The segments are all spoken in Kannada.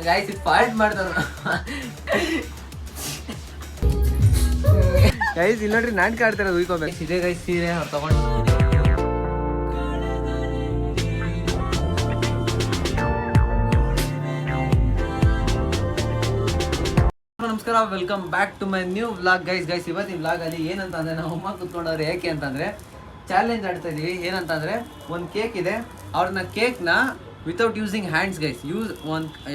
ಗೈಸ್ ಇದು ಫಾಲ್ಟ್ ಮಾಡ್ತಾರ ಗೈಸ್ ಇಲ್ಲ ನೋಡ್ರಿ ನಾಟಕ ಆಡ್ತಾರ ಉಯ್ಕೋಬೇಕು ಇದೇ ಗೈಸ್ ಸೀರೆ ಅವ್ರು ತಗೊಂಡು ನಮಸ್ಕಾರ welcome back to my new vlog guys ಇವತ್ತಿನ ವ್ಲಾಗ್ ಅಲ್ಲಿ ಏನಂತ ಅಂದ್ರೆ ನಾವು ಅಮ್ಮ ಕುತ್ಕೊಂಡವ್ರು ಯಾಕೆ ಅಂತಂದ್ರೆ ಚಾಲೆಂಜ್ ಆಡ್ತಾ ಇದೀವಿ ಏನಂತಂದ್ರೆ ಒಂದು ಕೇಕ್ ಇದೆ ಅವ್ರನ್ನ ಕೇಕ್ನ ವಿತೌಟ್ ಯೂಸಿಂಗ್ ಹ್ಯಾಂಡ್ಸ್ ಗೈಸ್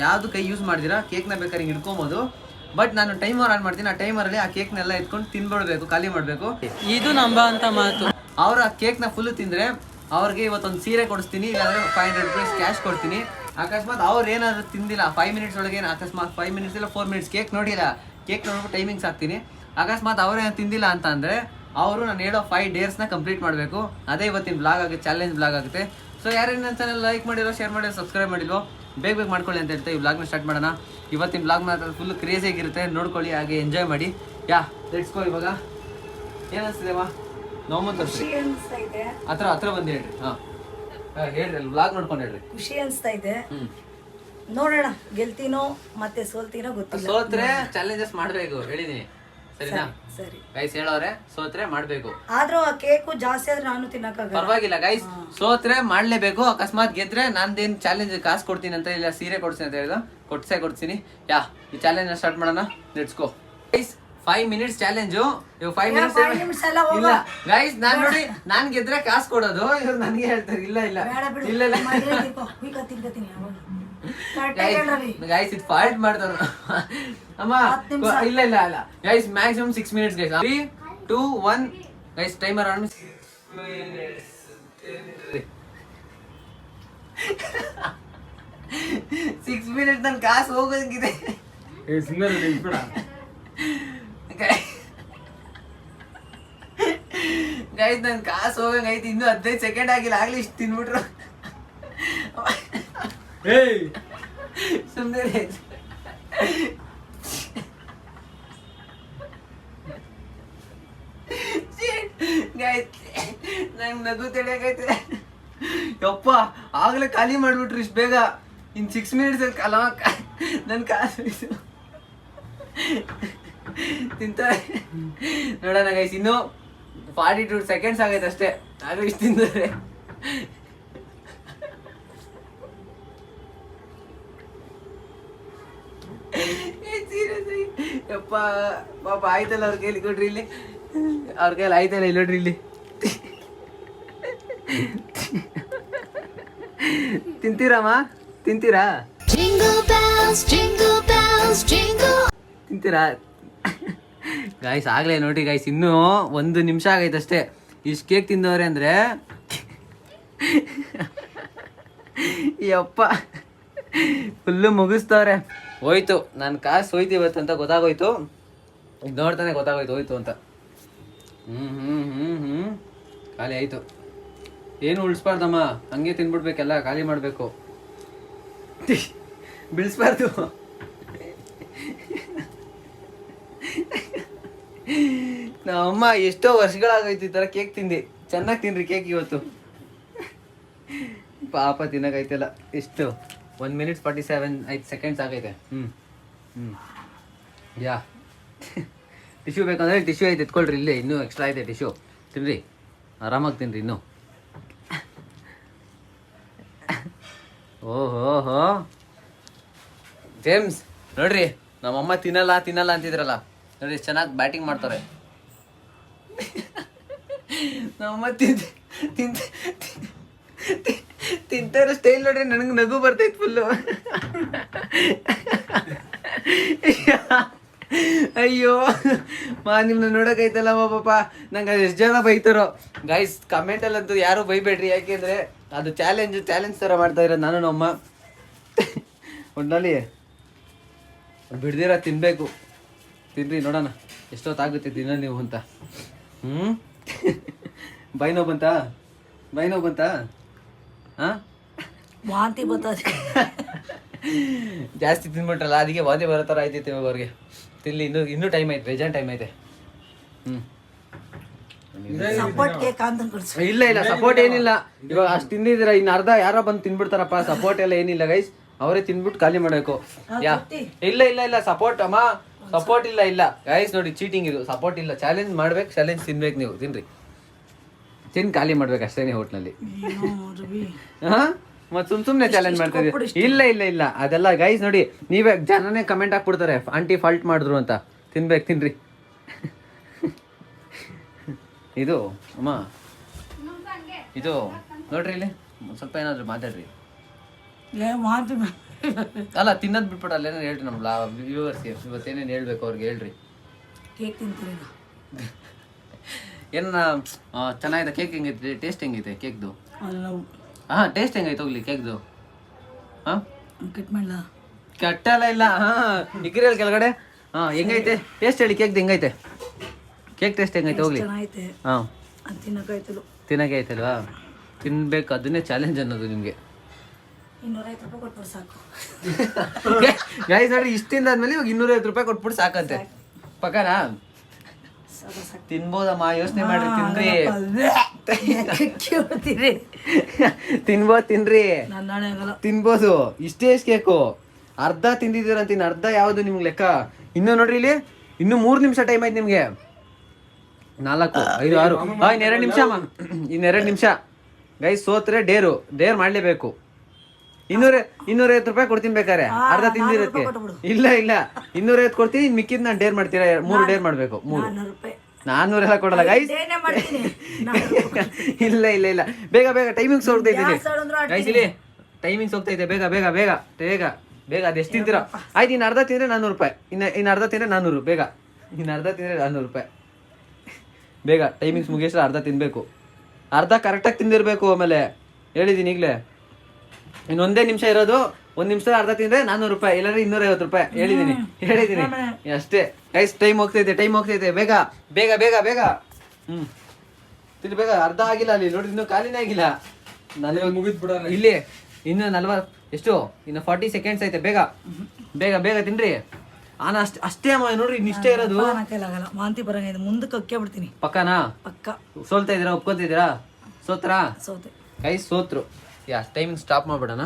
ಯಾವ್ದು ಕೈ ಯೂಸ್ ಮಾಡಿದಿರಾ ಕೇಕ್ನ ಬೇಕಾದ್ರೆ ಹಿಂಗೆ ಹಿಡ್ಕೊಬೋದು ಬಟ್ ನಾನು ಟೈಮರ್ ಆನ್ ಮಾಡ್ತೀನಿ ಆ ಟೈಮರಲ್ಲಿ ಆ ಕೇಕ್ನೆಲ್ಲ ಎತ್ಕೊಂಡು ತಿನ್ಬಿಡ್ಬೇಕು ಖಾಲಿ ಮಾಡಬೇಕು ಇದು ನಂಬ ಅಂತ ಮಾತು ಅವ್ರು ಆ ಕೇಕ್ನ ಫುಲ್ ತಿಂದರೆ ಅವ್ರಿಗೆ ಇವತ್ತೊಂದು ಸೀರೆ ಕೊಡಿಸ್ತೀನಿ ಇಲ್ಲಾಂದ್ರೆ ₹500 ಕ್ಯಾಶ್ ಕೊಡ್ತೀನಿ ಅಕಸ್ಮಾತ್ ಅವ್ರು ಏನಾದ್ರು ತಿಂದಿಲ್ಲ 5 ಮಿನಿಟ್ಸ್ ಒಳಗೆ ಅಕಸ್ಮಾತ್ 5 ಮಿನಿಟ್ಸ್ ಇಲ್ಲ 4 ಮಿನಿಟ್ಸ್ ಕೇಕ್ ನೋಡಿಲ್ಲ ಕೇಕ್ ನೋಡ್ಬಿಟ್ಟು ಟೈಮಿಂಗ್ಸ್ ಹಾಕ್ತೀನಿ ಅಕಸ್ಮಾತ್ ಅವ್ರೇನು ತಿಂದಿಲ್ಲ ಅಂತ ಅಂದರೆ ಅವರು ನಾನು ಹೇಳೋ 5 ಡೇಸ್ನ ಕಂಪ್ಲೀಟ್ ಮಾಡಬೇಕು ಅದೇ ಇವತ್ತಿನ ಬ್ಲಾಗ್ ಆಗುತ್ತೆ ಚಾಲೆಂಜ್ ಬ್ಲಾಗ್ ಆಗುತ್ತೆ ಸೊ ಯಾರೇನು ನನ್ನ ಚಾನಲ್ ಲೈಕ್ ಮಾಡಿರೋ ಶೇರ್ ಮಾಡಿರೋ ಸಬ್ಸ್ಕ್ರೈಬ್ ಮಾಡಿಲ್ವೋ ಬೇಗ ಮಾಡ್ಕೊಳ್ಳಿ ಅಂತ ಹೇಳ್ತಾ ಈ ಬ್ಲಾಗ್ನ ಸ್ಟಾರ್ಟ್ ಮಾಡೋಣ ಇವತ್ತಿನ ಬ್ಲಾಗ್ ಮಾತ್ರ ಫುಲ್ ಕ್ರೇಜಿಯಾಗಿರುತ್ತೆ ನೋಡ್ಕೊಳ್ಳಿ ಹಾಗೆ ಎಂಜಾಯ್ ಮಾಡಿ ಲೆಟ್ಸ್ ಗೋ ಇವಾಗ ಏನು ಅನಿಸ್ತಿದೆಮ್ಮ ನೋಮಂತ ಹತ್ರ ಬಂದು ಹೇಳ್ರಿ ಹೇಳ್ರಿ ಬ್ಲಾಗ್ ನೋಡ್ಕೊಂಡು ಹೇಳ್ರಿ ಖುಷಿ ಅನ್ಸ್ತಾ ಇದೆ ನೋಡೋಣ ಗೆಲ್ತೀನೋ ಮತ್ತೆ ಸೋಲ್ತೀನೋ ಗೊತ್ತಿಲ್ಲ ಸೋತ್ರೆ ಚಾಲೆಂಜಸ್ ಮಾಡ್ಬೇಕು ಹೇಳಿದೀನಿ ಸರಿನಾ ಸರಿ ಗೈಸ್ ಹೇಳೋರೆ ಸೋತ್ರೆ ಮಾಡ್ಬೇಕು ಆದ್ರೂ ಆ ಕೇಕು ಜಾಸ್ತಿ ಆದ್ರೆ ನಾನು ತಿನ್ನಕ್ಕಾಗಲ್ಲ ಪರವಾಗಿಲ್ಲ ಗೈಸ್ ಸೋತ್ರೆ ಮಾಡ್ಲೇಬೇಕು ಅಕಸ್ಮಾತ್ ಗೆದ್ರೆ ನಾನ್ದೇನ್ ಚಾಲೆಂಜ್ ಕಾಸು ಕೊಡ್ತೀನಿ ಅಂತ ಇಲ್ಲ ಸೀರೆ ಕೊಡ್ತೀನಿ ಅಂತ ಹೇಳಿದ ಕೊಡ್ತೀನಿ ಈ ಚಾಲೆಂಜ್ ಸ್ಟಾರ್ಟ್ ಮಾಡೋಣ let's go guys 5 minutes challenge ಇವಾಗ 5 ಮಿನಿಟ್ಸ್ ಇಲ್ಲ ಗೈಸ್ ನಾನ್ ನೋಡಿ ನಾನ್ ಗೆದ್ರೆ ಕಾಸು ಕೊಡೋದು ಇವ್ರು ನನ್ಗೆ ಹೇಳ್ತಾರೆ ಇಲ್ಲ ಗೈಸ್ ಇದು ಫಾಲ್ಟ್ ಮಾಡ್ತಾರ ಅಮ್ಮ ಇಲ್ಲ guys maximum 6 minutes guys 3 2 1 guys timer on 6 minutes ನನ್ ಕಾಸು ಹೋಗೋದಂಗಿದೆ ಗೈಸ್ ನನ್ ಕಾಸು ಹೋಗಂಗೈತಿ ಇನ್ನು 15 ಸೆಕೆಂಡ್ ಆಗಿಲ್ಲ ಆಗ್ಲಿ ಇಷ್ಟು ತಿನ್ಬಿಟ್ರು ಸುಂದರ ನಂಗೆ ನಗು ತಿಳಿಯಾಗೈತೆ ಯಪ್ಪ ಆಗ್ಲೇ ಖಾಲಿ ಮಾಡ್ಬಿಟ್ರು ಇಷ್ಟು ಬೇಗ ಇನ್ 6 ಮಿನಿಟ್ಸ್ ಅಲ್ಲಿ ಅಲ್ಲ ನನ್ ಕಾಸು ತಿಂತಾರೆ ನೋಡೋಣ ಗೈಸ್ ಇನ್ನು 42 ಸೆಕೆಂಡ್ಸ್ ಆಗೈತೆ ಅಷ್ಟೇ ಆಗ ಇಷ್ಟು ತಿಂದರೆ ಯಪ್ಪ ಪಾಪ ಆಯ್ತಲ್ಲ ಅವ್ರ ಕೈಲಿ ಕೊಡ್ರಿ ಇಲ್ಲಿ ಅವ್ರ ಕೈಲಿ ಆಯ್ತಲ್ಲ ಇಲ್ಲಿ ನೋಡ್ರಿ ಇಲ್ಲಿ ತಿಂತೀರಮ್ಮ ತಿಂತೀರಾ ತಿಂತೀರಾ ಗಾಯ್ಸ್ ಆಗ್ಲೇ ನೋಡಿ ಗಾಯ್ಸ್ ಇನ್ನೂ 1 ನಿಮಿಷ ಆಗೈತೆ ಅಷ್ಟೇ ಇಷ್ಟು ಕೇಕ್ ತಿಂದವ್ರೆ ಅಂದ್ರೆ ಯಪ್ಪ ಫುಲ್ಲು ಮುಗಿಸ್ತವ್ರೆ ಹೋಯ್ತು ನನ್ನ ಕಾಸು ಹೋಯ್ತು ಇವತ್ತು ಅಂತ ಗೊತ್ತಾಗೋಯ್ತು ಈಗ ನೋಡ್ತಾನೆ ಗೊತ್ತಾಗೋಯ್ತು ಹೋಯ್ತು ಅಂತ ಖಾಲಿ ಆಯ್ತು ಏನು ಉಳಿಸ್ಬಾರ್ದಮ್ಮ ಹಂಗೆ ತಿನ್ಬಿಡ್ಬೇಕೆಲ್ಲ ಖಾಲಿ ಮಾಡಬೇಕು ಬಿಳಿಸ್ಬಾರ್ದು ನಮ್ಮಮ್ಮ ಎಷ್ಟೋ ವರ್ಷಗಳಾಗೋಯ್ತು ಈ ಥರ ಕೇಕ್ ತಿಂದು ಚೆನ್ನಾಗಿ ತಿನ್ರಿ ಕೇಕ್ ಇವತ್ತು ಪಾಪ ತಿನ್ನಕೈತಲ್ಲ ಎಷ್ಟು 1 ಮಿನಿಟ್ 47 ಸೆಕೆಂಡ್ಸ್ ಆಗೈತೆ ಟಿಶ್ಯೂ ಬೇಕಂದ್ರೆ ಟಿಶ್ಯೂ ಐತೆ ಎತ್ಕೊಳ್ರಿ ಇಲ್ಲೇ ಇನ್ನೂ ಎಕ್ಸ್ಟ್ರಾ ಐತೆ ಟಿಶ್ಯೂ ತಿನ್ರಿ ಆರಾಮಾಗಿ ತಿನ್ರಿ ಇನ್ನೂ ಓಹೋ ಜೇಮ್ಸ್ ನೋಡ್ರಿ ನಮ್ಮಮ್ಮ ತಿನ್ನಲ್ಲ ಅಂತಿದ್ರಲ್ಲ ನೋಡ್ರಿ ಎಷ್ಟು ಚೆನ್ನಾಗಿ ಬ್ಯಾಟಿಂಗ್ ಮಾಡ್ತಾರೆ ನಮ್ಮಮ್ಮ ತಿಂತಾರೋ ಸ್ಟೈಲ್ ನೋಡ್ರಿ ನನಗೆ ನಗು ಬರ್ತೈತೆ ಫುಲ್ಲು ಅಯ್ಯೋ ನಿಮ್ಮನ್ನ ನೋಡೋಕೈತಲ್ಲಮ್ಮ ಪಾಪ ನಂಗೆ ಅದು ಎಷ್ಟು ಜನ ಬೈತಾರೋ ಗೈಸ್ ಕಮೆಂಟಲ್ಲಂತೂ ಯಾರು ಬೈಬೇಡ್ರಿ ಯಾಕೆಂದರೆ ಅದು ಚಾಲೆಂಜ್ ಥರ ಮಾಡ್ತಾ ಇರೋದು ನಾನು ನಮ್ಮ ಒಟ್ಟಿನಲ್ಲಿ ಬಿಡ್ದಿರ ತಿನ್ನಬೇಕು ತಿನ್ರಿ ನೋಡೋಣ ಎಷ್ಟೊತ್ತಾಗುತ್ತೆ ದಿನ ನೀವು ಅಂತ ಬೈನೋ ಬಂತಾ ಹಾಂ ವಾಂತಿ ಬರ್ತದೆ ಜಾಸ್ತಿ ತಿನ್ಬಿಟ್ರಲ್ಲ ಅದಕ್ಕೆ ವಾಂತಿ ಬರೋ ಥರ ಆಯ್ತೈತೆ ಇವಾಗ ಅವ್ರಿಗೆ ತಿನ್ಲಿ ಇನ್ನೂ ಟೈಮ್ ಐತೆ ರೆಜನ್ ಟೈಮ್ ಐತೆ ಇಲ್ಲ ಸಪೋರ್ಟ್ ಏನಿಲ್ಲ ಇವಾಗ ಅಷ್ಟು ತಿಂದಿದ್ದೀರ ಇನ್ನು ಅರ್ಧ ಯಾರೋ ಬಂದು ತಿನ್ಬಿಡ್ತಾರಪ್ಪ ಸಪೋರ್ಟ್ ಎಲ್ಲ ಏನಿಲ್ಲ ಗೈಸ್ ಅವರೇ ತಿನ್ಬಿಟ್ಟು ಖಾಲಿ ಮಾಡಬೇಕು. ಯಾ ಇಲ್ಲ ಇಲ್ಲ ಇಲ್ಲ ಸಪೋರ್ಟ್ ಅಮ್ಮ, ಸಪೋರ್ಟ್ ಇಲ್ಲ ಇಲ್ಲ ಗೈಸ್ ನೋಡಿ, ಚೀಟಿಂಗ್ ಇದು, ಸಪೋರ್ಟ್ ಇಲ್ಲ. ಚಾಲೆಂಜ್ ಮಾಡ್ಬೇಕು, ಚಾಲೆಂಜ್ ತಿನ್ಬೇಕು, ನೀವು ತಿನ್ರಿ, ತಿನ್ ಖಾಲಿ ಮಾಡ್ಬೇಕು ಅಷ್ಟೇನೆ ಹೋಟ್ಲಲ್ಲಿ. ಹಾ ಮತ್ತೆ ಸುಮ್ನೆ ಚಾಲೆಂಜ್ ಮಾಡ್ತಾ ಇದೀವಿ. ಇಲ್ಲ ಇಲ್ಲ ಇಲ್ಲ ಅದೆಲ್ಲ ಗೈಸ್ ನೋಡಿ, ನೀವೇ ಜನನೇ ಕಮೆಂಟ್ ಹಾಕ್ಬಿಡ್ತಾರೆ ಆಂಟಿ ಫಾಲ್ಟ್ ಮಾಡಿದ್ರು ಅಂತ. ತಿನ್ಬೇಕು ತಿನ್ರಿ. ಇದು ಅಮ್ಮ ಇದು ನೋಡ್ರಿ ಇಲ್ಲಿ ಸ್ವಲ್ಪ ಏನಾದ್ರು ಮಾತಾಡ್ರಿ. ಅಲ್ಲ ತಿನ್ನೋದು ಬಿಟ್ಬಿಟ್ಟು ಅಲ್ಲೇನೋ ಹೇಳ್ರಿ ನಮ್ಮ ವ್ಯೂವರ್ಸ್ಗೆ ಇವತ್ತೇನೇನು ಹೇಳ್ಬೇಕು ಅವ್ರಿಗೆ ಹೇಳ್ರಿ. ಕೇಕ್ ತಿಂತೀನಿ ಏನ ಚೆನ್ನಾಗಿದೆ ಕೇಕ್, ಹೆಂಗೈತೆ ಟೇಸ್ಟ್ ಹೆಂಗೈತೆ ಕೇಕ್ದು? ಹಾ ಟೇಸ್ಟ್ ಹೆಂಗೈತೆ ಹೋಗ್ಲಿ ಕೇಕ್ದು? ಹಾ ಕಟ್ ಮಾಡಲ ಕಟ್ಟಲ್ಲ ಇಲ್ಲ. ಹಾ ಇಕ್ರಿ ಕೆಳಗಡೆ. ಹಾ ಹೆಂಗೈತೆ ಟೇಸ್ಟ್ ಹೇಳಿ, ಕೇಕ್ದು ಹೆಂಗೈತೆ? ಕೇಕ್ ಟೇಸ್ಟ್ ಹೆಂಗೈತೆ ಹೋಗ್ಲಿ? ಹಾ ತಿನ್ನಕ್ಕೆ ಐತಲ್ವಾ? ತಿನ್ಬೇಕು, ಅದನ್ನೇ ಚಾಲೆಂಜ್ ಅನ್ನೋದು ನಿಮ್ಗೆ. 250 ರೂಪಾಯಿ ಕೊಟ್ಬಿಟ್ಟು ಸಾಕು ಗೈಸ್ ನೋಡಿ, ಇಷ್ಟಿಂದಾದ್ಮೇಲೆ ಇವಾಗ 250 ರೂಪಾಯಿ ಕೊಟ್ಬಿಟ್ಟು ಸಾಕಂತೆ. ಪಕ್ಕನಾ? ತಿನ್ಬೋದಮ್ಮ, ಯೋಚನೆ ಮಾಡ್ರಿ, ತಿನ್ರಿ. ತಿನ್ಬೋದು ತಿನ್ರಿ, ತಿನ್ಬೋದು. ಇಷ್ಟೇ ಕೇಕು ಅರ್ಧ ತಿಂದಿದ್ದೀರಂತ, ಇನ್ನು ಅರ್ಧ ಯಾವ್ದು ನಿಮ್ಗೆ ಲೆಕ್ಕ? ಇನ್ನು ನೋಡ್ರಿ ಇಲ್ಲಿ ಇನ್ನು 3 ನಿಮಿಷ ಟೈಮ್ ಆಯ್ತು ನಿಮ್ಗೆ. 4, 5, 6 ಇನ್ನು 2 ನಿಮಿಷ ಅಮ್ಮ, ಇನ್ನು 2 ನಿಮಿಷ. ಗೈಸ್ ಸೋತ್ರೆ ಡೇರ್ ಮಾಡ್ಲೇಬೇಕು. 250 ರೂಪಾಯಿ ಕೊಡ್ತೀನಿ ಬೇಕಾರೆ ಅರ್ಧ ತಿಂದಿರಕ್ಕೆ. ಇಲ್ಲ ಇಲ್ಲ 250 ಕೊಡ್ತೀನಿ, ಮಿಕ್ಕಿದ್ ನಾನು ಡೇರ್ ಮಾಡ್ತೀರಾ? 3 ಡೇರ್ ಮಾಡ್ಬೇಕು. 400 ಎಲ್ಲ ಕೊಡಲ್ಲ ಗೈಸ್. ಇಲ್ಲ ಇಲ್ಲ ಇಲ್ಲ ಬೇಗ ಬೇಗ, ಟೈಮಿಂಗ್ಸ್ ಹೋಗ್ತಾ ಇದ್ದೀನಿ ಗೈಸ್. ಇಲ್ಲಿ ಟೈಮಿಂಗ್ಸ್ ಹೋಗ್ತಾ ಇದೆ, ಬೇಗ ಬೇಗ ಬೇಗ ಬೇಗ ಬೇಗ. ಅದು ಎಷ್ಟು ತಿಂತೀರಾ? ಆಯ್ತು, ಇನ್ನು ಅರ್ಧ ತಿಂದ್ರೆ 400 ರೂಪಾಯಿ, ಇನ್ನು ಅರ್ಧ ತಿಂದ್ರೆ 400. ಬೇಗ, ಇನ್ನು ಅರ್ಧ ತಿಂದ್ರೆ 400 ರೂಪಾಯಿ. ಬೇಗ ಟೈಮಿಂಗ್ಸ್ ಮುಗಿಸ್ರೆ ಅರ್ಧ ತಿನ್ಬೇಕು, ಅರ್ಧ ಕರೆಕ್ಟಾಗಿ ತಿಂದಿರ್ಬೇಕು. ಆಮೇಲೆ ಹೇಳಿದ್ದೀನಿ ಈಗಲೇ, ಇನ್ನು 1 ನಿಮಿಷ ಇರೋದು. 1 ನಿಮಿಷ ಅರ್ಧ ತಿಂದ್ರೆ 400 ರೂಪಾಯಿ, ಇಲ್ಲಾಂದ್ರೆ 250 ರೂಪಾಯಿ. ಹೇಳಿದ್ದೀನಿ ಅಷ್ಟೇ ಗೈಸ್. ಟೈಮ್ ಹೋಗ್ತೈತೆ, ಬೇಗ ಬೇಗ ಬೇಗ ಬೇಗ. ತಿಳಿ ಬೇಗ, ಅರ್ಧ ಆಗಿಲ್ಲ ಅಲ್ಲಿ ನೋಡಿ, ಇನ್ನೂ ಖಾಲಿನೇ ಆಗಿಲ್ಲ. ನಾನು ಮುಗಿದ್ ಬಿಡ ಇಲ್ಲಿ. ಇನ್ನು 40 ಎಷ್ಟು, ಇನ್ನು 40 ಸೆಕೆಂಡ್ಸ್ ಐತೆ. ಬೇಗ ಬೇಗ ಬೇಗ ತಿನ್ರಿ. ಅಷ್ಟೇ ಅಮ್ಮ ನೋಡ್ರಿ, ಇನ್ನಿಷ್ಟೇ ಇರೋದು. ವಾಂತಿ ಬರಂಗ ಮುಂದಕ್ಕೆ ಅಕ್ಕೇ ಬಿಡ್ತೀನಿ. ಪಕ್ಕನಾ? ಪಕ್ಕ. ಸೋಲ್ತಾ ಇದೀರಾ? ಒಪ್ಕೊತಿದ್ದೀರಾ? ಸೋತ್ರಾ? ಸೋತೆ ಗೈಸ್ ಸೋತ್ರು. ಟೈಮಿಂಗ್ ಸ್ಟಾಪ್ ಮಾಡ್ಬಿಡೋಣ.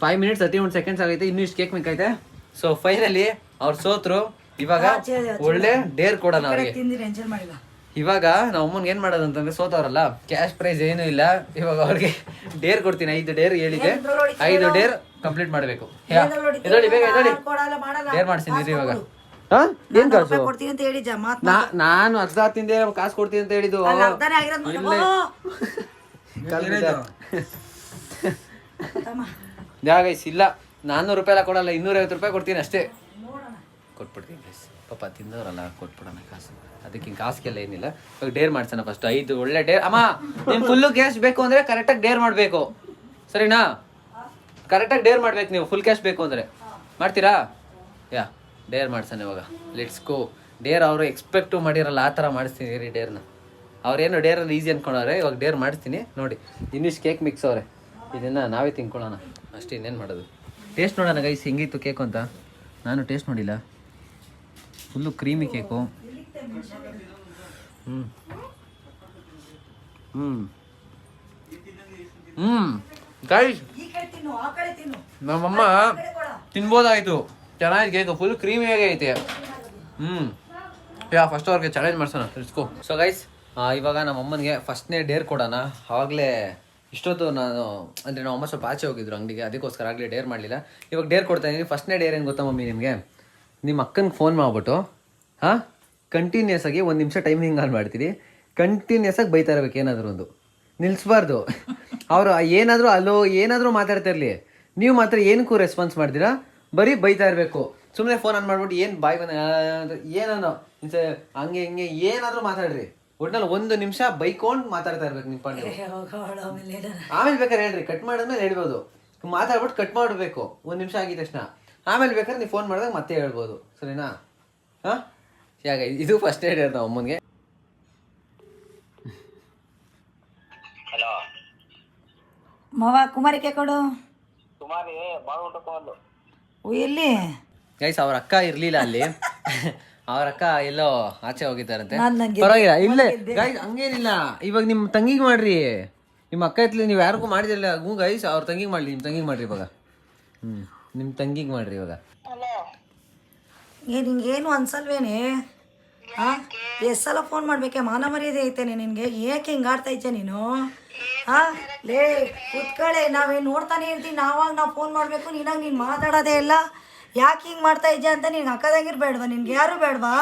5 ಮಿನಿಟ್ಸ್ 31 ಸೆಕೆಂಡ್ಸ್ ಆಗೈತೆ, ಇನ್ನೂ ಇಷ್ಟು ಕೇಕ್ ಬೇಕೈತೆ. ಸೊ ಫೈನಲಿ ಅವ್ರು ಸೋತ್ರು. ಇವಾಗ ಒಳ್ಳೆ ಡೇರ್ ಕೊಡೋಣ ಅವ್ರಿಗೆ. ಇವಾಗ ನಾವು ಅಮ್ಮನ್ಗೆ ಏನ್ ಮಾಡೋದು ಅಂತಂದ್ರೆ, ಸೋತವ್ರಲ್ಲ ಕ್ಯಾಶ್ ಪ್ರೈಸ್ ಏನೂ ಇಲ್ಲ. ಇವಾಗ ಅವ್ರಿಗೆ ಡೇರ್ ಕೊಡ್ತೀನಿ. 5 ಡೇರ್ ಹೇಳಿದೆ, 5 ಡೇರ್ ಕಂಪ್ಲೀಟ್ ಮಾಡ್ಬೇಕು. ಎದೊಳಿ ಬೇಗ ಎದೊಳಿ, ಡೇರ್ ಮಾಡ್ಸಿದ್ದೀರಿ ಇವಾಗ. ಏನ್ ಕಾಸು? ನಾನು ಅರ್ಧ ತಿಂದೆ ಕಾಸು ಕೊಡ್ತೀನಿ ಅಂತ ಹೇಳಿದ್ದು. ಗೈಸ್ ಇಲ್ಲ 400 ರೂಪಾಯಿ ಎಲ್ಲ ಕೊಡಲ್ಲ, 250 ರೂಪಾಯಿ ಕೊಡ್ತೀನಿ ಅಷ್ಟೇ. ಕೊಟ್ಬಿಡ್ತೀನಿ ಗೈಸ್, ಪಾಪ ತಿಂದವ್ರಲ್ಲ, ಕೊಟ್ಬಿಡೋಣ ಕಾಸು. ಅದಕ್ಕೆ ಕಾಸಿಗೆಲ್ಲ ಏನಿಲ್ಲ. ಇವಾಗ ಡೇರ್ ಮಾಡ್ಸೋಣ ಫಸ್ಟ್. 5 ಒಳ್ಳೆ ಡೇರ್. ಅಮ್ಮ ನಿಮ್ ಫುಲ್ಲು ಕ್ಯಾಶ್ ಬೇಕು ಅಂದ್ರೆ ಕರೆಕ್ಟಾಗಿ ಡೇರ್ ಮಾಡಬೇಕು, ಸರಿನಾ? ಕರೆಕ್ಟಾಗಿ ಡೇರ್ ಮಾಡ್ಬೇಕು ನೀವು. ಫುಲ್ ಕ್ಯಾಶ್ ಬೇಕು ಅಂದ್ರೆ ಮಾಡ್ತೀರಾ? ಡೇರ್ ಮಾಡ್ಸೋಣ ಇವಾಗ. Let's go. ಡೇರ್ ಅವರು ಎಕ್ಸ್ಪೆಕ್ಟು ಮಾಡಿರಲ್ಲ, ಆ ಥರ ಮಾಡಿಸ್ತೀನಿ ರೀ ಡೇರ್ನ. ಅವ್ರೇನು ಡೇರಲ್ಲಿ ಈಸಿ ಅಂದ್ಕೊಂಡವ್ರೆ, ಇವಾಗ ಡೇರ್ ಮಾಡಿಸ್ತೀನಿ ನೋಡಿ. ಇನ್ನಿಷ್ಟು ಕೇಕ್ ಮಿಕ್ಸ್ ಅವ್ರೆ, ಇದನ್ನು ನಾವೇ ತಿನ್ಕೊಳ್ಳೋಣ ಅಷ್ಟೇ, ಇನ್ನೇನು ಮಾಡೋದು. ಟೇಸ್ಟ್ ನೋಡೋಣ ಗೈಸ್ ಹೆಂಗಿತ್ತು ಕೇಕು ಅಂತ. ನಾನು ಟೇಸ್ಟ್ ನೋಡಿಲ್ಲ. Full creamy cake. ಗೈಸ್ ನಮ್ಮಮ್ಮ ತಿನ್ಬೋದಾಯ್ತು. ಚೆನ್ನಾಗಿ ಕೇಕು, ಫುಲ್ ಕ್ರೀಮಿಯಾಗಿ ಐತೆ. ಫಸ್ಟ್ ಅವ್ರಿಗೆ ಚಾಲೆಂಜ್ ಮಾಡ್ಸೋಣ, ಇಟ್ಕೋ. ಸೊ ಗೈಸ್ ಇವಾಗ ನಮ್ಮ ಅಮ್ಮನಿಗೆ ಫಸ್ಟ್ನೇ ಡೇರ್ ಕೊಡೋಣ. ಆವಾಗಲೇ ಇಷ್ಟೊತ್ತು ನಾನು ಅಂದರೆ ನಮ್ಮ ಅಮ್ಮ ಸ್ವಲ್ಪ ಆಚೆ ಹೋಗಿದ್ರು ಅಂಗಡಿಗೆ, ಅದಕ್ಕೋಸ್ಕರ ಆಗಲೇ ಡೇರ್ ಮಾಡಲಿಲ್ಲ. ಇವಾಗ ಡೇರ್ ಕೊಡ್ತಾ ಇದ್ದೀನಿ. ಫಸ್ಟ್ನೇ ಡೇರ್ ಏನು ಗೊತ್ತಾ ಮಮ್ಮಿ ನಿಮಗೆ? ನಿಮ್ಮ ಅಕ್ಕನಿಗೆ ಫೋನ್ ಮಾಡಿಬಿಟ್ಟು ಕಂಟಿನ್ಯೂಸ್ ಆಗಿ 1 ನಿಮಿಷ ಟೈಮಿಂಗ್ ಆನ್ ಮಾಡ್ತೀರಿ. ಕಂಟಿನ್ಯೂಸ್ ಆಗಿ ಬೈತಾ ಇರ್ಬೇಕು, ಏನಾದರೂ ಒಂದು ನಿಲ್ಲಿಸ್ಬಾರ್ದು. ಅವರು ಏನಾದರೂ ಅಲ್ಲೋ ಏನಾದರೂ ಮಾತಾಡ್ತಾ ಇರಲಿ, ನೀವು ಮಾತ್ರ ಏನಕ್ಕೂ ರೆಸ್ಪಾನ್ಸ್ ಮಾಡ್ತೀರಾ, ಬರೀ ಬೈತಾ ಇರಬೇಕು. ಸುಮ್ಮನೆ ಫೋನ್ ಆನ್ ಮಾಡ್ಬಿಟ್ಟು ಏನು ಬಾಯ್ ಏನೋ ಹಂಗೆ ಹಿಂಗೆ ಏನಾದರೂ ಮಾತಾಡ್ರಿ. ಒಟ್ನಲ್ಲಿ 1 ನಿಮಿಷ ಬೈಕೊಂಡು ಮಾತಾಡ್ತಾ ಇರ್ಬೇಕು ನಿಮ್ಮ ಪಂಡ. ಆಮೇಲೆ ಬೇಕಾದ್ರೆ ಹೇಳ್ರಿ, ಕಟ್ ಮಾಡಿದ್ಮೇಲೆ ಹೇಳ್ಬೋದು. ಮಾತಾಡ್ಬಿಟ್ಟು ಕಟ್ ಮಾಡಬೇಕು 1 ನಿಮಿಷ ಆಗಿದ ತಕ್ಷಣ. ಆಮೇಲೆ ಬೇಕಾದ್ರೆ ನೀವು ಫೋನ್ ಮಾಡಿದಾಗ ಮತ್ತೆ ಹೇಳ್ಬೋದು, ಸರಿನಾ? ಯಾಕೆ ಇದು ಫಸ್ಟ್ ಏಡ್ ನಾವು ಅಮ್ಮನಿಗೆ. ಮಾವ ಕುಮಾರಿಕೆ ಕೊಡು. ಎಲ್ಲಿ ಗೈಸ್ ಅವ್ರ ಅಕ್ಕ ಇರ್ಲಿಲ್ಲ ಅಲ್ಲಿ. ಅವ್ರ ಅಕ್ಕ ಎಲ್ಲೋ ಆಚೆ ಹೋಗಿದ್ದಾರಂತೆ. ಪರವಾಗಿಲ್ಲ, ಇಲ್ಲೇ ಗೈಸ್ ಹಂಗೇನಿಲ್ಲ. ಇವಾಗ ನಿಮ್ಮ ತಂಗಿಗೆ ಮಾಡ್ರಿ. ನಿಮ್ಮ ಅಕ್ಕ ಇತ್ಲಿ ನೀವು ಯಾರಿಗೂ ಮಾಡಿದಿಲ್ಲ. ಗೈಸ್ ಅವ್ರ ತಂಗಿಗೆ ಮಾಡ್ಲಿ, ನಿಮ್ಮ ತಂಗಿಗೆ ಮಾಡ್ರಿ. ಇವಾಗ ನಿಮ್ಮ ತಂಗಿಗೆ ಮಾಡ್ರಿ ಇವಾಗ. ನಿಂಗೇನು ಅನ್ಸಲ್ವೇನೆ? ಹಾಂ, ಎಷ್ಟು ಸಲ ಫೋನ್ ಮಾಡ್ಬೇಕೆ? ಮಾನ ಮರ್ಯಾದೆ ಐತೇನೆ ನಿನಗೆ? ಏಕೆ ಹಿಂಗೆ ಆಡ್ತಾ ಇದ್ದೆ ನೀನು? ಹಾಂ, ಲೇ ಕುತ್ಕಳೆ, ನಾವೇನು ನೋಡ್ತಾನೆ ಇರ್ತೀವಿ. ನಾವು ಫೋನ್ ಮಾಡಬೇಕು, ನೀನಾಗ ನೀನು ಮಾತಾಡೋದೇ ಇಲ್ಲ. ಯಾಕೆ ಹಿಂಗೆ ಮಾಡ್ತಾ ಇದ್ದೆ ಅಂತ ನೀನು ಹಾಕೋದಂಗಿರ್ಬೇಡ್ವಾ? ನಿನ್ಗೆ ಯಾರು ಬೇಡವಾ?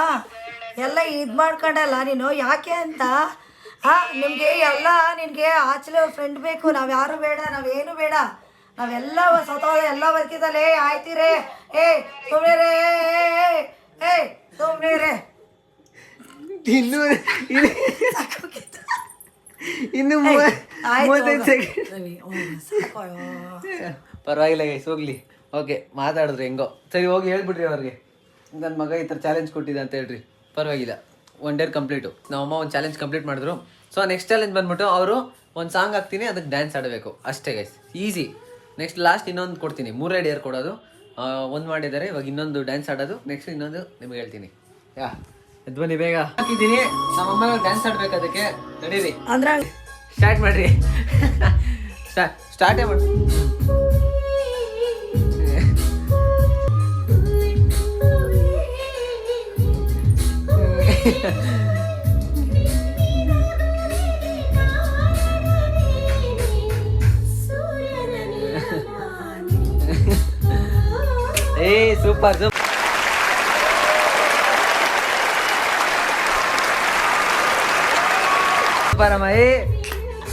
ಎಲ್ಲ ಇದು ಮಾಡ್ಕೊಂಡಲ್ಲ ನೀನು, ಯಾಕೆ ಅಂತ? ಹಾಂ, ನಿಮಗೆ ಎಲ್ಲ ನಿನಗೆ ಆಚಲೆ ಫ್ರೆಂಡ್ ಬೇಕು, ನಾವು ಯಾರು ಬೇಡ, ನಾವೇನು ಬೇಡ, ನಾವೆಲ್ಲ ಸತೋದ ಎಲ್ಲ ಬರ್ತಿದ್ದಲ್ಲೇ ಆಯ್ತಿರೇ. ಸುಮ್ಮನೆ ರೇ, ಸುಮ್ಮನೆ ರೇ. ಇನ್ನು 35 ಸೆಕೆಂಡ್. ಪರವಾಗಿಲ್ಲ ಗೈಸ್, ಹೋಗ್ಲಿ. ಓಕೆ, ಮಾತಾಡಿದ್ರಿ ಹೆಂಗೋ ಸರಿ. ಹೋಗಿ ಹೇಳ್ಬಿಡ್ರಿ ಅವ್ರಿಗೆ, ನನ್ನ ಮಗ ಈ ಥರ ಚಾಲೆಂಜ್ ಕೊಟ್ಟಿದ್ದೆ ಅಂತ ಹೇಳ್ರಿ. ಪರವಾಗಿಲ್ಲ, 1 ಡೇ ಕಂಪ್ಲೀಟು. ನಮ್ಮಮ್ಮ ಒಂದು ಚಾಲೆಂಜ್ ಕಂಪ್ಲೀಟ್ ಮಾಡಿದ್ರು. ಸೊ ನೆಕ್ಸ್ಟ್ ಚಾಲೆಂಜ್ ಬಂದ್ಬಿಟ್ಟು ಅವರು ಒಂದು ಸಾಂಗ್ ಹಾಕ್ತೀನಿ, ಅದಕ್ಕೆ ಡ್ಯಾನ್ಸ್ ಆಡಬೇಕು ಅಷ್ಟೇ ಗೈಸ್. ಈಸಿ. ನೆಕ್ಸ್ಟ್ ಲಾಸ್ಟ್ ಇನ್ನೊಂದು ಕೊಡ್ತೀನಿ, 3 ಡೇರ್ ಕೊಡೋದು. ಒಂದು ಮಾಡಿದ್ದಾರೆ, ಇವಾಗ ಇನ್ನೊಂದು ಡ್ಯಾನ್ಸ್ ಆಡೋದು. ನೆಕ್ಸ್ಟ್ ಇನ್ನೊಂದು ನಿಮ್ಗೆ ಹೇಳ್ತೀನಿ. ಎದ್ದು ಬನ್ನಿ ಬೇಗ. ಹಾಕಿದ್ದೀನಿ, ನಮ್ಮಮ್ಮ ಡ್ಯಾನ್ಸ್ ಆಡ್ಬೇಕು, ಅದಕ್ಕೆ ನಡೀರಿ ಅಂದ್ರೆ ಸ್ಟಾರ್ಟ್ ಮಾಡ್ರಿ. ಸ್ಟಾರ್ಟೇ ಮಾಡಿ. ಸೂಪರ್ ಸೂಪರ್ ಅಮ್ಮ.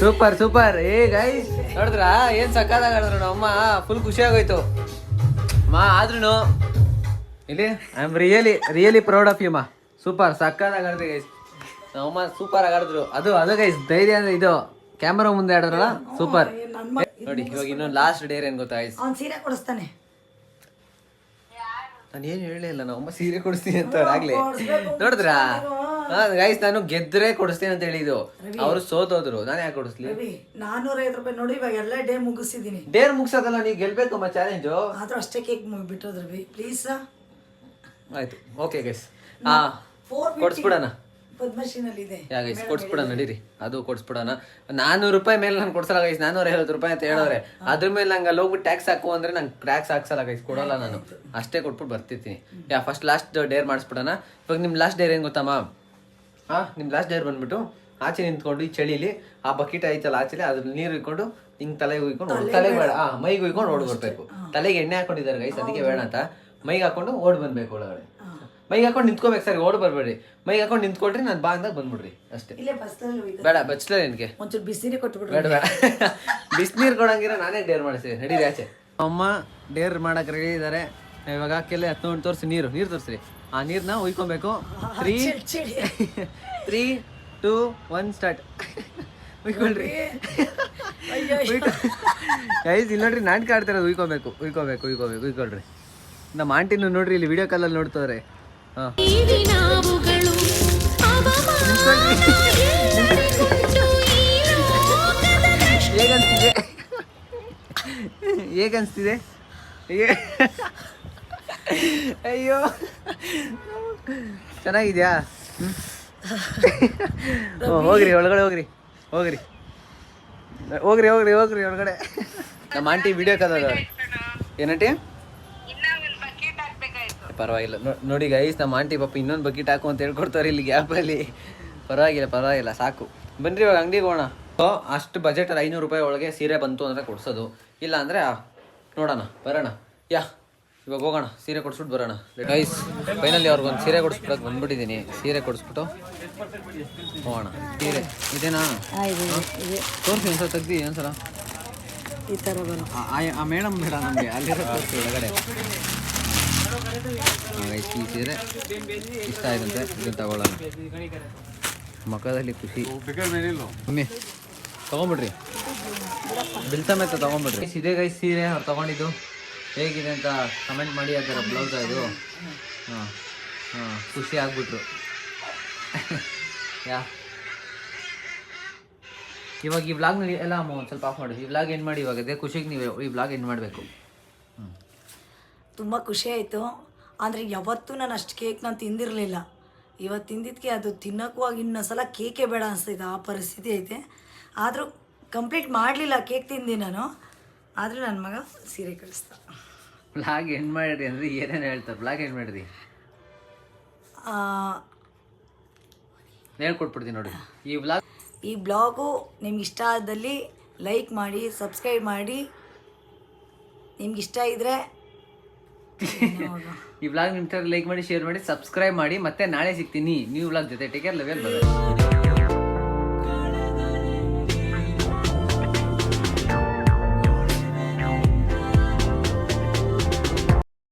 Super super. ಗೈಸ್ ನೋಡಿದ್ರಾ ಏನ್ ಸಕ್ಕತ್ತಾಗಿ ಆಡಿದ್ರು ನಮ್ಮಮ್ಮ. ಫುಲ್ ಖುಷಿ ಆಗೋಯ್ತು ಅಮ್ಮ. ಆದ್ರೂ ಇಲ್ಲಿ I am really proud of you ಮಾ. ಸೂಪರ್ ಸಕ್ಕತ್ತಾಗಿ ಆಡಿದ್ರಿ ಗೈಸ್. ನಮ್ಮಮ್ಮ ಸೂಪರ್ ಆಗಿ ಆಡಿದ್ರು. ಅದು ಗೈಸ್ ಧೈರ್ಯ ಅಂದ್ರೆ ಇದು. ಕ್ಯಾಮರಾ ಮುಂದೆ ಆಡಿದ್ರಲ್ಲ, ಸೂಪರ್. ನೋಡಿ ಇವಾಗ ಇನ್ನೊಂದು ಲಾಸ್ಟ್ ಡೇರ್ ಏನ್ ಗೊತ್ತಾ ಗೈಸ್? ಅವ್ನು ಸೀರೆ ಕೊಡಿಸ್ತಾನೆ. ನಾನು ಏನು ಹೇಳಲೇ ಇಲ್ಲ, ನಮ್ಮಮ್ಮ ಸೀರೆ ಕೊಡಿಸ್ತೀನಿ ಅಂತ ಆಗ್ಲಿ. ನೋಡಿದ್ರಾ ಗೈಸ್, ನಾನು ಗೆದ್ರೆ ಕೊಡಿಸ್ತೀನಿ ಅಂತ ಹೇಳಿದ್ದು, ಅವರು ಸೋತೋದ್ರು. ನಾನು ಯಾಕೆ ಕೊಡಿಸ್ಲಿ? 450 ರೂಪಾಯಿ ನೋಡಿ, ಇವಾಗ ಎಲ್ಲ ಡೇ ಮುಗಿಸಿದೀನಿ. ಡೇರ್ ಮುಗಿಸೋದಲ್ಲ, ನೀವು ಗೆಲ್ಬೇಕಮ್ಮ ಚಾಲೆಂಜು. ಆದ್ರೂ ಅಷ್ಟೇ ಕೇಕ್ ಬಿಟ್ಟೋದ್ ರವಿ, ಪ್ಲೀಸ್. ಆಯ್ತು, ಓಕೆ ಗೈಸ್. ಕೊಡ್ಸ್ಬಿಡೋಣ. ಪದ್ಮಶ್ರೀನಲ್ಲಿ ಇದೆ. ಯಾ ಗೈಸ್, ಕೊಡ್ಸ್ಬಿಡೋಣ ನಡೀರಿ. ಅದು ಕೊಡ್ಸ್ಬಿಡೋಣ. 400 ರೂಪಾಯಿ ಮೇಲೆ ನಾನು ಕೊಡ್ಸಲ್ಲ ಗೈಸ್. 450 ರೂಪಾಯಿ ಅಂತ ಹೇಳೋರೆ. ಅದ್ರ ಮೇಲೆ ನಂಗೆ ಅಲ್ಲಿ ಹೋಗ್ಬಿಟ್ಟು ಟ್ಯಾಕ್ಸ್ ಹಾಕು ಅಂದ್ರೆ ನಂಗೆ ಟ್ಯಾಕ್ಸ್ ಹಾಕ್ಸಲ್ಲ ಗೈಸ್, ಕೊಡೋಲ್ಲ ನಾನು. ಅಷ್ಟೇ ಕೊಟ್ಬಿಟ್ಟು ಬರ್ತಿರ್ತೀನಿ. ಫಸ್ಟ್ ಲಾಸ್ಟ್ ಡೇರ್ ಮಾಡಿಸ್ಬಿಡೋಣ. ಇವಾಗ ನಿಮ್ಮ ಲಾಸ್ಟ್ ಡೇರ್ ಏನು ಗೊತ್ತಮ್ಮ? ನಿಮ್ಮ ಲಾಸ್ಟ್ ಡೇರ್ ಬಂದ್ಬಿಟ್ಟು ಆಚೆ ನಿಂತ್ಕೊಂಡು ಈ ಚಳಿಲಿ ಆ ಬಕೆಟ್ ಐತಲ್ಲ ಆಚೆಲಿ, ಅದ್ರ ನೀರು ಇಟ್ಕೊಂಡು ಹಿಂಗೆ ತಲೆಗೆ ಉಯ್ಕೊಂಡು, ತಲೆಗೆ ಬೇಡ, ಮೈಗೆ ಉಯ್ಕೊಂಡು ಓಡ್ ಬರ್ಬೇಕು. ತಲೆಗೆ ಎಣ್ಣೆ ಹಾಕೊಂಡಿದ್ದಾರೆ ಗೈಸ್, ಅದಕ್ಕೆ ಬೇಡ ಅಂತ. ಮೈಗೆ ಹಾಕೊಂಡು ಓಡ್ ಬಂದ್ಬೇಕು ಒಳಗಡೆ. ಮೈಗೆ ಹಾಕೊಂಡು ನಿಂತ್ಕೋಬೇಕು ಸರಿ, ಓಡ್ ಬರ್ಬೇಡಿ. ಮೈಗೆ ಹಾಕೊಂಡು ನಿಂತ್ಕೊಳ್ರಿ, ನಾನು ಬಾ ಅಂದಾಗ ಬಂದ್ಬಿಡ್ರಿ ಅಷ್ಟೇ. ಬೇಡ ಬಚ್ಚಲ ನಿನ್ಗೆ ಒಂಚೂರು ಬಿಸಿನೀರು ಕೊಟ್ಬಿಡ್ರಿ. ಬೇಡ ಬೇಡ, ಬಿಸಿನೀರು ಕೊಡಂಗಿರ ನಾನೇ ಡೇರ್ ಮಾಡಿಸ್ತೀನಿ. ನಡೀರಿ ಆಚೆ. ಅಮ್ಮ ಡೇರ್ ಮಾಡಕ್ಕೆ ರೆಡಿ ಇದ್ದಾರೆ. ಇವಾಗ ಕೆಲೆ ಹತ್ತು ತೋರಿಸಿ, ನೀರು ತೋರಿಸ್ರಿ. ಆ ನೀರನ್ನ ಉಯ್ಕೊಬೇಕು. 3, 2, 1 ಸ್ಟಾರ್ಟ್. ಉಯ್ಕೊಳ್ರಿ ಗೈಸ್. ಇಲ್ಲಿ ನೋಡ್ರಿ, ನಾಟಕ ಆಡ್ತಿರೋದು. ಉಯ್ಕೊಳ್ರಿ. ನಮ್ಮ ಆಂಟಿನೂ ನೋಡ್ರಿ, ಇಲ್ಲಿ ವಿಡಿಯೋ ಕಾಲಲ್ಲಿ ನೋಡ್ತವ್ರೆ. ಹೇಗನ್ಸ್ತಿದೆ? ಅಯ್ಯೋ ಚೆನ್ನಾಗಿದ್ಯಾ? ಹೋಗ್ರಿ ಒಳಗಡೆ, ಹೋಗ್ರಿ ಒಳಗಡೆ. ನಮ್ಮ ಆಂಟಿ ವಿಡಿಯೋ ಕಾಲದ. ಏನಂಟಿ? ಪರವಾಗಿಲ್ಲ ನೋಡಿ ಗೈಸ್, ನಮ್ಮ ಆಂಟಿ ಪಾಪ ಇನ್ನೊಂದು ಬಕೆಟ್ ಹಾಕು ಅಂತ ಹೇಳ್ಕೊಡ್ತಾರೆ ಇಲ್ಲಿ ಗ್ಯಾಪಲ್ಲಿ. ಪರವಾಗಿಲ್ಲ ಸಾಕು. ಬನ್ರಿ ಇವಾಗ ಅಂಗಡಿಗೆ ಹೋಗೋಣ. ಅಷ್ಟು ಬಜೆಟಲ್ಲಿ 500 ರೂಪಾಯಿ ಒಳಗೆ ಸೀರೆ ಬಂತು ಅಂದರೆ ಕೊಡ್ಸೋದು. ಇಲ್ಲ ಅಂದರೆ ನೋಡೋಣ, ಬರೋಣ. ಇವಾಗ ಹೋಗೋಣ, ಸೀರೆ ಕೊಡಿಸ್ಬಿಟ್ಟು ಬರೋಣ ಗೈಸ್. ಫೈನಲಿ ಅವ್ರಿಗೊಂದು ಸೀರೆ ಕೊಡಿಸ್ಬಿಡೋಕೆ ಬಂದ್ಬಿಟ್ಟಿದ್ದೀನಿ. ಸೀರೆ ಕೊಡಿಸ್ಬಿಟ್ಟು ಹೋಗೋಣ. ಸೀರೆ ಇದೇನಾ? ತೋರಿಸಿ ಒಂದ್ಸಲ ತೆಗ್ದು ಒಂದ್ಸಲ ಈ ಥರ ಬರೋ ಆ ಮೇಡಮ್ ಬೇಡ ನಮಗೆ, ಅಲ್ಲಿರೋ ತೋರಿಸಿ ಒಳಗಡೆ. ಈ ಸೀರೆ ಇಷ್ಟ ಆಯ್ತಂತೆ, ಇದನ್ನು ತಗೊಳ್ಳೋಣ. ಮಕ್ಕದಲ್ಲಿ ಖುಷಿ. ಮಮ್ಮಿ ತೊಗೊಂಬಿಡ್ರಿ, ಬಿಲ್ ಸಮೇತ ತೊಗೊಂಬಿಡ್ರಿ. ಇದೇ ಗೈಸ್ ಸೀರೆ ಅವ್ರು ತೊಗೊಂಡಿದ್ದು. ಹೇಗಿದೆ ಅಂತ ಕಮೆಂಟ್ ಮಾಡಿ. ಆ ಥರ ಬ್ಲೌಸ್ ಇದು. ಖುಷಿ ಆಗ್ಬಿಟ್ರು. ಇವಾಗ ಈ ವ್ಲಾಗ್ನಲ್ಲಿ ಎಲ್ಲ ಒಂದು ಸ್ವಲ್ಪ ಆಫ್ ಮಾಡಿ. ಈ ವ್ಲಾಗ್ ಏನು ಮಾಡಿ ಇವಾಗ ಅದೇ ಖುಷಿಗೆ ನೀವು ಈ ವ್ಲಾಗ್ ಏನು ಮಾಡಬೇಕು. ತುಂಬ ಖುಷಿ ಆಯಿತು. ಅಂದರೆ ಯಾವತ್ತೂ ನಾನು ಅಷ್ಟು ಕೇಕ್ ನಾನು ತಿಂದಿರಲಿಲ್ಲ. ಇವತ್ತು ತಿಂದಿದ್ದಕ್ಕೆ ಅದು ತಿನ್ನೋಕ್ಕೂ ಇನ್ನೊಂದು ಸಲ ಕೇಕೇ ಬೇಡ ಅನಿಸ್ತೈತೆ, ಆ ಪರಿಸ್ಥಿತಿ ಐತೆ. ಆದರೂ ಕಂಪ್ಲೀಟ್ ಮಾಡಲಿಲ್ಲ ಕೇಕ್ ತಿಂದು ನಾನು. ಆದರೂ ನನ್ನ ಮಗ ಸೀರೆ ಕಳಿಸ್ದ. ಬ್ಲಾಗ್ ಎಂಡ್ ಮಾಡಿರಿ ಅಂದ್ರೆ ಏನೇನು ಹೇಳ್ತಾರೆ. ಬ್ಲಾಗ್ ಎಂಡ್ ಮಾಡಿರಿ ಹೇಳ್ಕೊಟ್ಬಿಡ್ತೀನಿ ನೋಡಿ. ಈ ಬ್ಲಾಗು ನಿಮ್ಗೆ ಇಷ್ಟ ಆದಲ್ಲಿ ಲೈಕ್ ಮಾಡಿ, ಸಬ್ಸ್ಕ್ರೈಬ್ ಮಾಡಿ. ನಿಮ್ಗೆ ಇಷ್ಟ ಇದ್ರೆ ಈ ಬ್ಲಾಗ್ ನಿಮ್ಮ ಲೈಕ್ ಮಾಡಿ, ಶೇರ್ ಮಾಡಿ, ಸಬ್ಸ್ಕ್ರೈಬ್ ಮಾಡಿ. ಮತ್ತೆ ನಾಳೆ ಸಿಗ್ತೀನಿ ನ್ಯೂ ಬ್ಲಾಗ್ ಜೊತೆ. Take care, love you, by.